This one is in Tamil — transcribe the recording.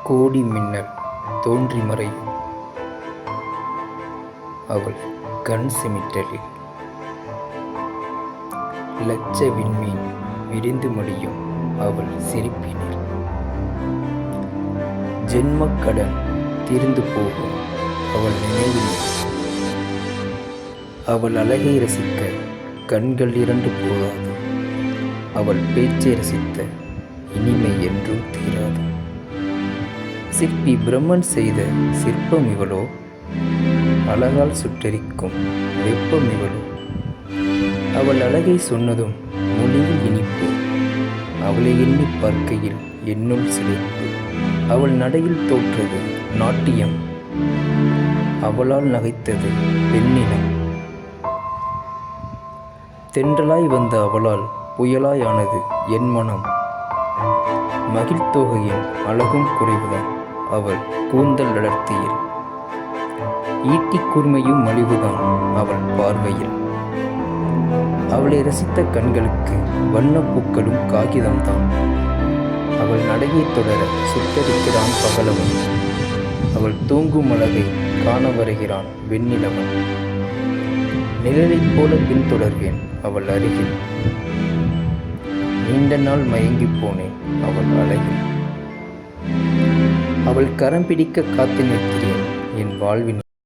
கோடி மின்னல் தோன்றி மறையும் அவள் கண் சிமிட்டலில், லட்ச விண்மீன் விரிந்து முடியும் அவள் சிரிப்பினில், ஜென்மக் கடன் தீர்ந்து போகும் அவள் நினைவினில், அவள் அழகை ரசிக்க கண்கள் இரண்டு போதாது, அவள் பேச்சை ரசித்த இனிமை என்றும் தீராது. சிற்பி பிரம்மன் செய்த சிற்பம் இவளோ, அழகால் சுட்டரிக்கும் வெப்பம் இவளோ. அவள் அழகை சொன்னதும் மொழியில் இனிப்பு, அவளை எண்ணி பார்க்கையில் என்னுள் சிலிர்ப்பு. அவள் நடையில் தோற்றது நாட்டியம், அவளால் நகைத்தது பெண்ணினம். தென்றலாய் வந்த அவளால் புயலாயானது என் மனம். மகிழ்த்தோகையின் அழகும் குறைவுதான் அவள் கூந்தல் அடர்த்தியில், ஈட்டிக் கூர்மையும் மலிவுதான் அவள் பார்வையில். அவளை ரசித்த கண்களுக்கு வண்ணப்பூக்களும் காகிதம்தான். அவள் நடையை தொடர சுட்டரிக்கிறான் பகலவன், அவள் தூங்கும் அழகை காண வருகிறான் வெண்ணிலவன். நிழலைப் போல பின்தொடர்வேன் அவள் அருகில், நீண்ட நாள் மயங்கி போனேன் அவள் அழகில். அவள் கரம் பிடிக்க காத்து நிற்கிறேன் என் வாழ்வின்.